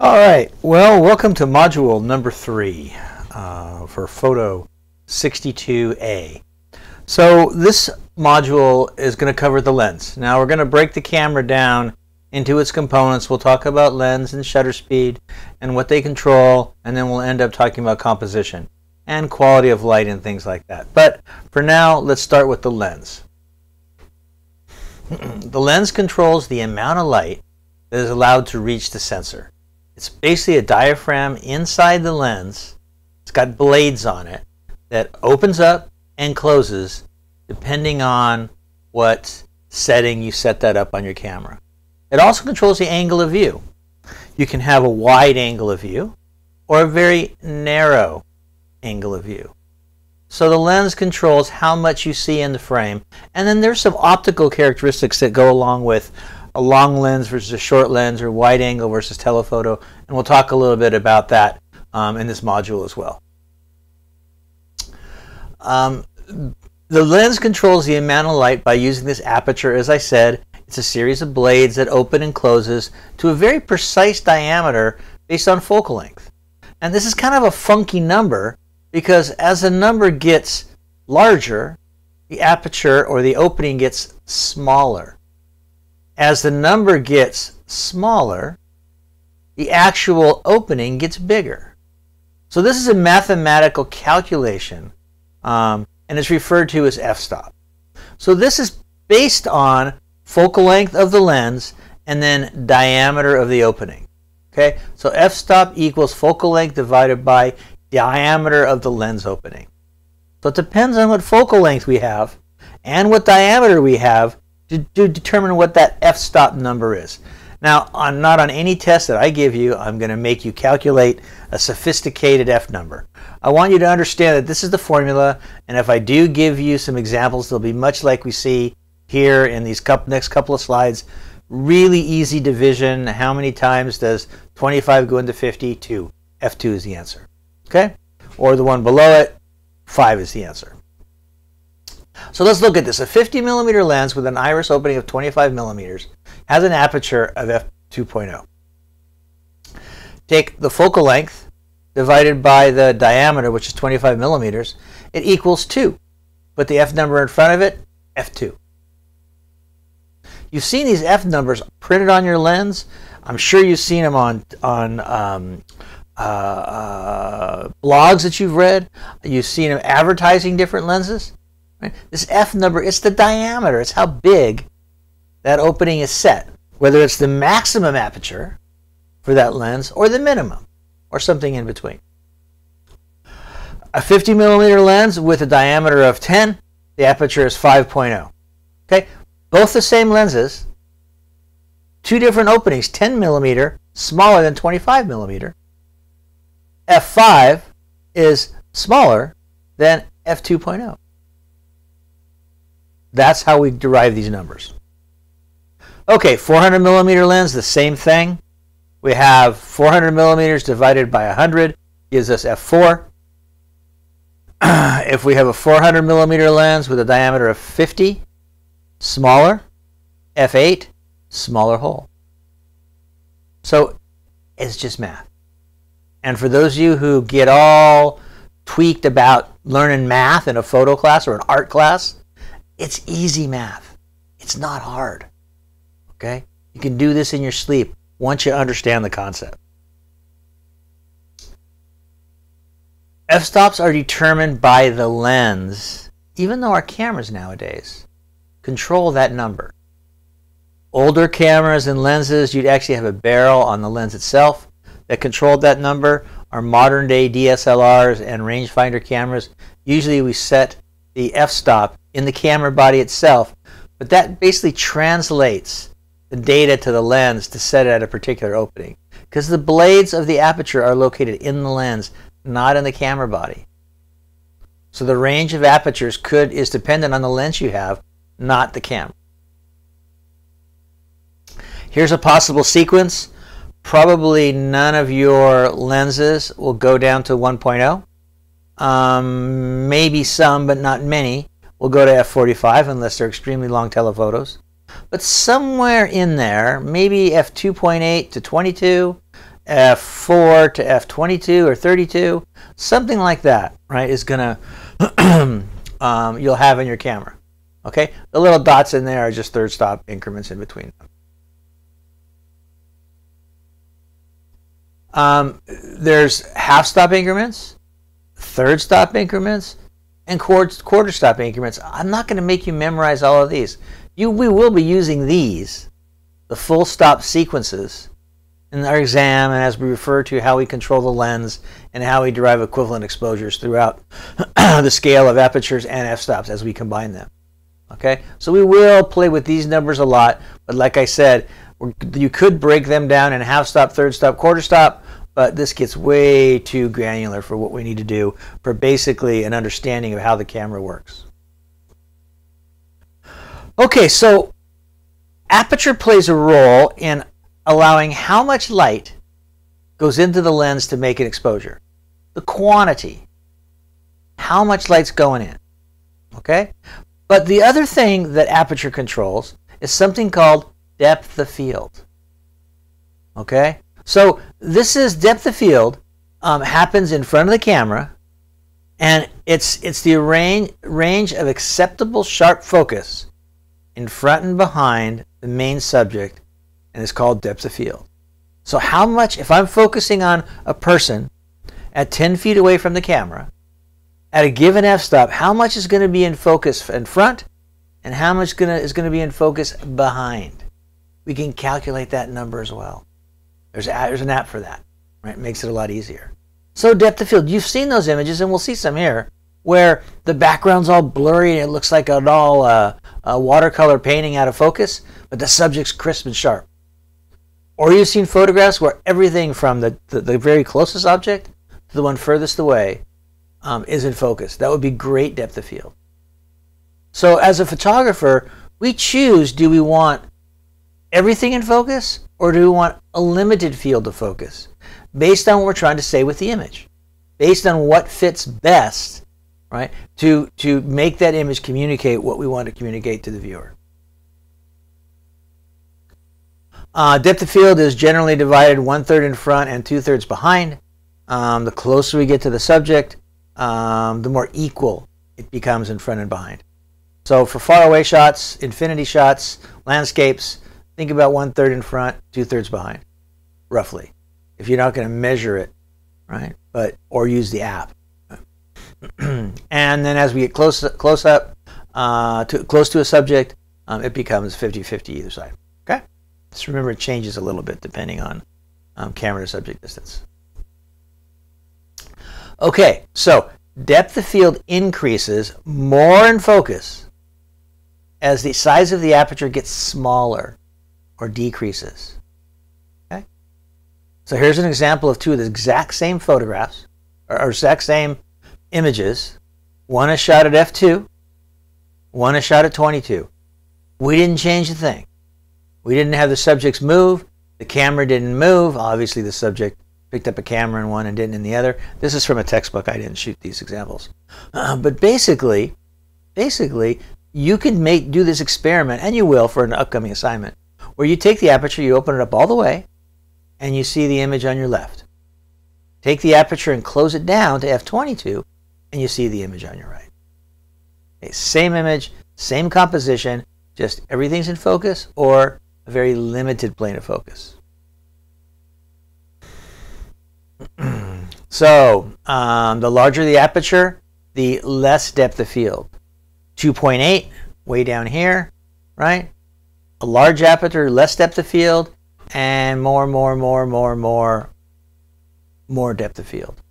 All right, well, welcome to module number 3 for photo 62A. So this module is going to cover the lens. Now we're going to break the camera down into its components. We'll talk about lens and shutter speed and what they control, and then we'll end up talking about composition and quality of light and things like that. But for now, let's start with the lens. The lens controls the amount of light that is allowed to reach the sensor. It's basically a diaphragm inside the lens. It's got blades on it that opens up and closes depending on what setting you set that up on your camera. It also controls the angle of view. You can have a wide angle of view or a very narrow angle of view. So the lens controls how much you see in the frame, and then there's some optical characteristics that go along with a long lens versus a short lens, or wide angle versus telephoto, and we'll talk a little bit about that in this module as well. The lens controls the amount of light by using this aperture. As I said, it's a series of blades that open and closes to a very precise diameter based on focal length. And this is kind of a funky number because as the number gets larger, the aperture or the opening gets smaller. As the number gets smaller, the actual opening gets bigger. So this is a mathematical calculation, and it's referred to as f-stop. So this is based on focal length of the lens and then diameter of the opening. Okay, so f-stop equals focal length divided by diameter of the lens opening. So it depends on what focal length we have and what diameter we have to determine what that f-stop number is. Now, not on any test that I give you, I'm going to make you calculate a sophisticated f number. I want you to understand that this is the formula, and if I do give you some examples, they'll be much like we see here in these next couple of slides. Really easy division. How many times does 25 go into 50? 2. F2 is the answer. Okay? Or the one below it, 5 is the answer. So let's look at this. A 50 millimeter lens with an iris opening of 25 millimeters has an aperture of f2.0. Take the focal length divided by the diameter, which is 25 millimeters, it equals 2. Put the f number in front of it, f2. You've seen these f numbers printed on your lens. I'm sure you've seen them on blogs that you've read. You've seen them advertising different lenses. Right? This f number, it's the diameter. It's how big that opening is set, whether it's the maximum aperture for that lens or the minimum or something in between. A 50 millimeter lens with a diameter of 10, the aperture is 5.0. Okay, both the same lenses, two different openings, 10 millimeter, smaller than 25 millimeter. f5 is smaller than f2.0. That's how we derive these numbers. Okay, 400 millimeter lens, the same thing. We have 400 millimeters divided by 100 gives us f4. If we have a 400 millimeter lens with a diameter of 50, smaller, f8, smaller hole. So it's just math. And for those of you who get all tweaked about learning math in a photo class or an art class, it's easy math. It's not hard. Okay? You can do this in your sleep once you understand the concept. F-stops are determined by the lens, even though our cameras nowadays control that number. Older cameras and lenses, you'd actually have a barrel on the lens itself that controlled that number. Our modern day DSLRs and rangefinder cameras, usually we set the f-stop in the camera body itself, but that basically translates the data to the lens to set it at a particular opening, because the blades of the aperture are located in the lens, not in the camera body. So the range of apertures is dependent on the lens you have, not the camera. Here's a possible sequence. Probably none of your lenses will go down to 1.0. Maybe some, but not many, will go to f45 unless they're extremely long telephotos. But somewhere in there, maybe f2.8 to 22, f4 to f22 or 32, something like that, right, is going to you'll have in your camera. Okay, the little dots in there are just third stop increments in between them. There's half stop increments, third stop increments, and quarter stop increments. I'm not going to make you memorize all of these. We will be using these, the full stop sequences, in our exam, and as we refer to how we control the lens and how we derive equivalent exposures throughout the scale of apertures and f-stops as we combine them. Okay, so we will play with these numbers a lot, but like I said, you could break them down in half stop, third stop, quarter stop, but this gets way too granular for what we need to do for basically an understanding of how the camera works. Okay, so aperture plays a role in allowing how much light goes into the lens to make an exposure. The quantity, how much light's going in, okay? But the other thing that aperture controls is something called depth of field, okay? So this is depth of field, happens in front of the camera, and it's the range of acceptable sharp focus in front and behind the main subject, and it's called depth of field. So how much, if I'm focusing on a person at 10 feet away from the camera, at a given f-stop, how much is going to be in focus in front, and how much is going to be in focus behind? We can calculate that number as well. There's an app for that, right? It makes it a lot easier. So depth of field, you've seen those images, and we'll see some here, where the background's all blurry and it looks like an all a watercolor painting out of focus, but the subject's crisp and sharp. Or you've seen photographs where everything from the very closest object to the one furthest away is in focus. That would be great depth of field. So as a photographer, we choose, do we want everything in focus, or do we want a limited field of focus, based on what we're trying to say with the image, based on what fits best, right, to make that image communicate what we want to communicate to the viewer. Depth of field is generally divided 1/3 in front and 2/3 behind. The closer we get to the subject, the more equal it becomes in front and behind. So for faraway shots, infinity shots, landscapes, think about 1/3 in front, 2/3 behind, roughly. If you're not going to measure it, right? Or use the app. And then as we get close up, close to a subject, it becomes 50-50 either side. Okay. Just remember, it changes a little bit depending on camera to subject distance. Okay, so depth of field increases more in focus as the size of the aperture gets smaller or decreases. Okay, so here's an example of two of the exact same photographs, or exact same images. One is shot at f2, one is shot at 22. We didn't change a thing. We didn't have the subjects move. The camera didn't move. Obviously, the subject picked up a camera in one and didn't in the other. This is from a textbook. I didn't shoot these examples. But basically, you can do this experiment, and you will for an upcoming assignment, where you take the aperture, you open it up all the way, and you see the image on your left. Take the aperture and close it down to f22, and you see the image on your right. Okay, same image, same composition, just everything's in focus or a very limited plane of focus. So the larger the aperture, the less depth of field. 2.8, way down here, right? A large aperture, less depth of field, and more depth of field.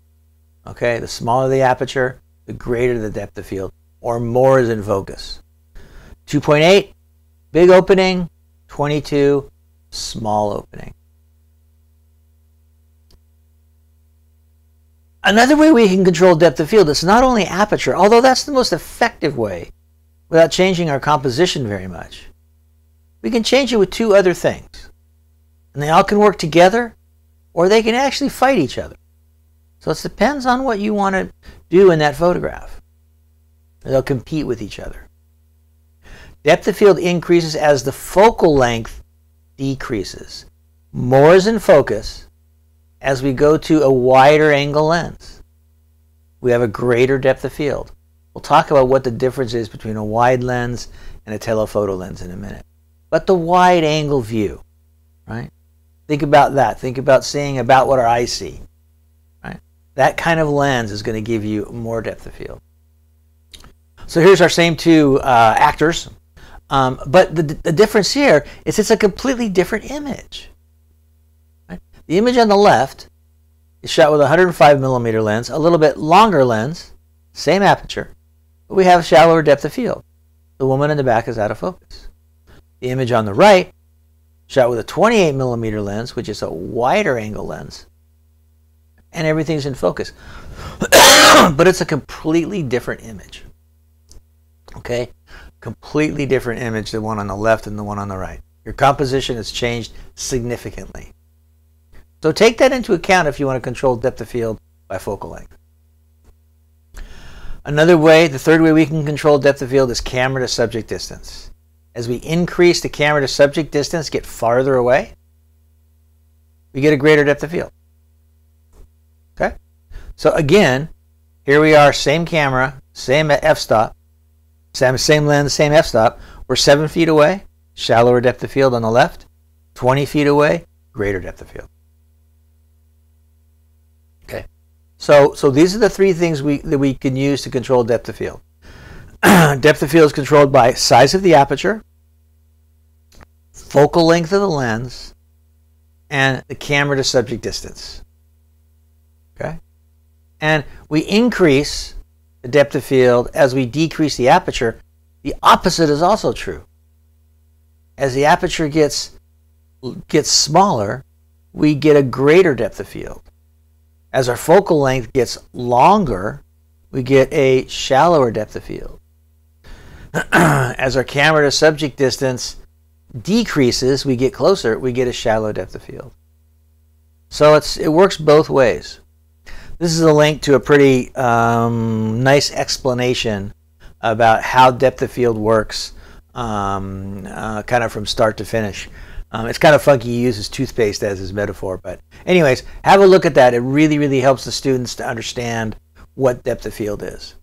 Okay, the smaller the aperture, the greater the depth of field, or more is in focus. 2.8, big opening. 22, small opening. Another way we can control depth of field is not only aperture, although that's the most effective way without changing our composition very much. We can change it with two other things. And they all can work together, or they can actually fight each other. So it depends on what you want to do in that photograph. They'll compete with each other. Depth of field increases as the focal length decreases. More is in focus, as we go to a wider angle lens, we have a greater depth of field. We'll talk about what the difference is between a wide lens and a telephoto lens in a minute. But the wide angle view, right? Think about that. Think about seeing about what our eyes see, right? That kind of lens is going to give you more depth of field. So here's our same two actors, but the difference here is it's a completely different image. Right? The image on the left is shot with a 105 millimeter lens, a little bit longer lens, same aperture, but we have shallower depth of field. The woman in the back is out of focus. The image on the right, shot with a 28 millimeter lens, which is a wider angle lens, and everything's in focus. But it's a completely different image. Okay? Completely different image, the one on the left and the one on the right. Your composition has changed significantly. So take that into account if you want to control depth of field by focal length. Another way, the third way we can control depth of field is camera to subject distance. As we increase the camera to subject distance, get farther away, we get a greater depth of field. Okay? So again, here we are, same camera, same f-stop, same lens, same f-stop. We're 7 feet away, shallower depth of field on the left, 20 feet away, greater depth of field. Okay? So these are the three things that we can use to control depth of field. Depth of field is controlled by size of the aperture, focal length of the lens, and the camera to subject distance. Okay? And we increase the depth of field as we decrease the aperture. The opposite is also true. As the aperture gets smaller, we get a greater depth of field. As our focal length gets longer, we get a shallower depth of field. As our camera to subject distance decreases, we get closer, we get a shallow depth of field. So it works both ways. This is a link to a pretty nice explanation about how depth of field works, kind of from start to finish. It's kind of funky. He uses toothpaste as his metaphor, but anyways, have a look at that. It really, really helps the students to understand what depth of field is.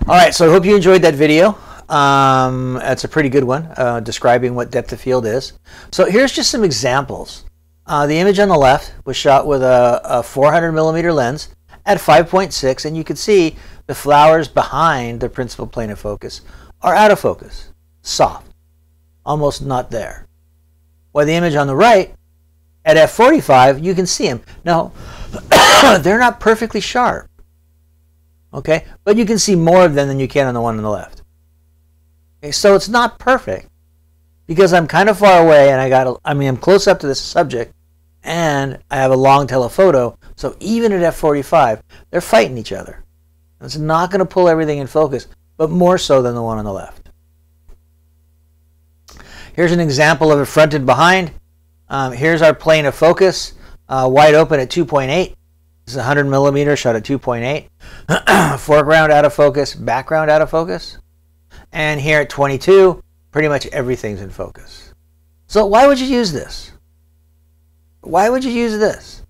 All right, so I hope you enjoyed that video. It's a pretty good one, describing what depth of field is. So here's just some examples. The image on the left was shot with a 400 millimeter lens at 5.6, and you can see the flowers behind the principal plane of focus are out of focus, soft, almost not there. While the image on the right, at f45, you can see them. Now, they're not perfectly sharp, okay? But you can see more of them than you can on the one on the left. Okay, so it's not perfect because I'm kind of far away and I'm close up to the subject and I have a long telephoto. So even at f45, they're fighting each other. It's not going to pull everything in focus, but more so than the one on the left. Here's an example of it front and behind. Here's our plane of focus, wide open at 2.8. This is 100 millimeter shot at 2.8. Foreground out of focus, background out of focus. And here at 22, pretty much everything's in focus. So why would you use this? Why would you use this?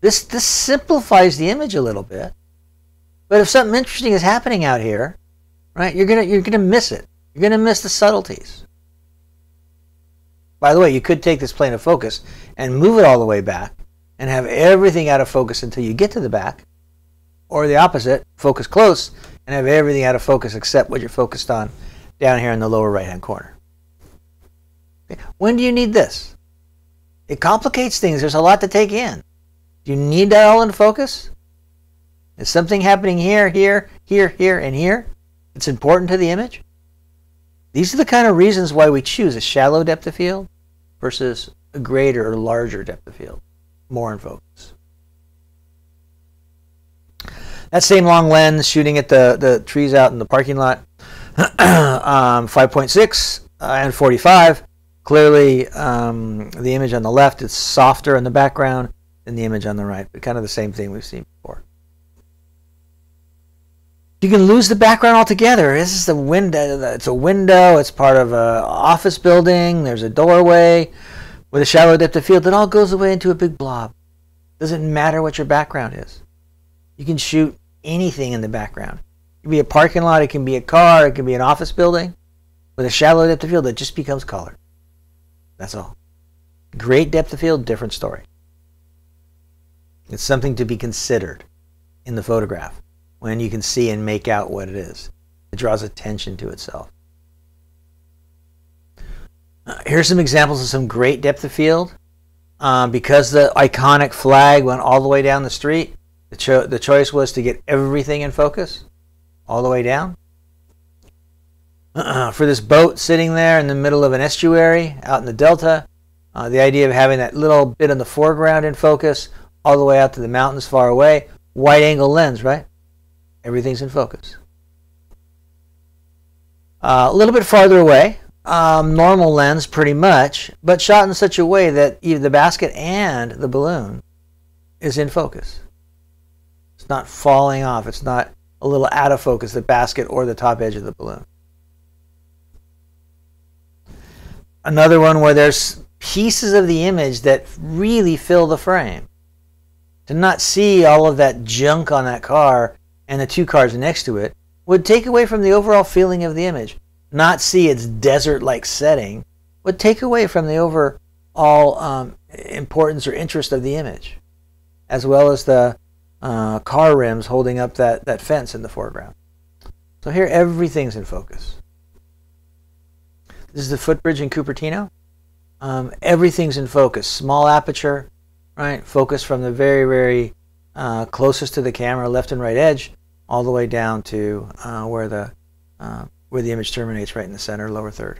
This simplifies the image a little bit. But if something interesting is happening out here, right, you're gonna miss it. You're gonna miss the subtleties. By the way, you could take this plane of focus and move it all the way back and have everything out of focus until you get to the back. Or the opposite, focus close and have everything out of focus except what you're focused on down here in the lower right-hand corner. Okay. When do you need this? It complicates things. There's a lot to take in. Do you need that all in focus? Is something happening here, here, here, here, and here? It's important to the image? These are the kind of reasons why we choose a shallow depth of field versus a greater or larger depth of field, more in focus. That same long lens shooting at the trees out in the parking lot, 5.6 and 45. Clearly, the image on the left is softer in the background than the image on the right, but kind of the same thing we've seen before. You can lose the background altogether. This is the window. It's a window. It's part of an office building. There's a doorway. With a shallow depth of field, it all goes away into a big blob. Doesn't matter what your background is. You can shoot anything in the background. It can be a parking lot, it can be a car, it can be an office building. With a shallow depth of field, it just becomes color. That's all. Great depth of field, different story. It's something to be considered in the photograph when you can see and make out what it is. It draws attention to itself. Here's some examples of some great depth of field. Because the iconic flag went all the way down the street, the choice was to get everything in focus, all the way down. For this boat sitting there in the middle of an estuary out in the delta, the idea of having that little bit in the foreground in focus, all the way out to the mountains far away, wide angle lens, right? Everything's in focus. A little bit farther away, normal lens pretty much, but shot in such a way that either the basket and the balloon is in focus. It's not falling off. It's not a little out of focus, the basket or the top edge of the balloon. Another one where there's pieces of the image that really fill the frame. To not see all of that junk on that car and the two cars next to it would take away from the overall feeling of the image. Not see its desert-like setting would take away from the overall importance or interest of the image, as well as the car rims holding up that fence in the foreground. So here everything's in focus. This is the footbridge in Cupertino. Everything's in focus. Small aperture, right? Focus from the very, very closest to the camera, left and right edge, all the way down to where the image terminates right in the center, lower third.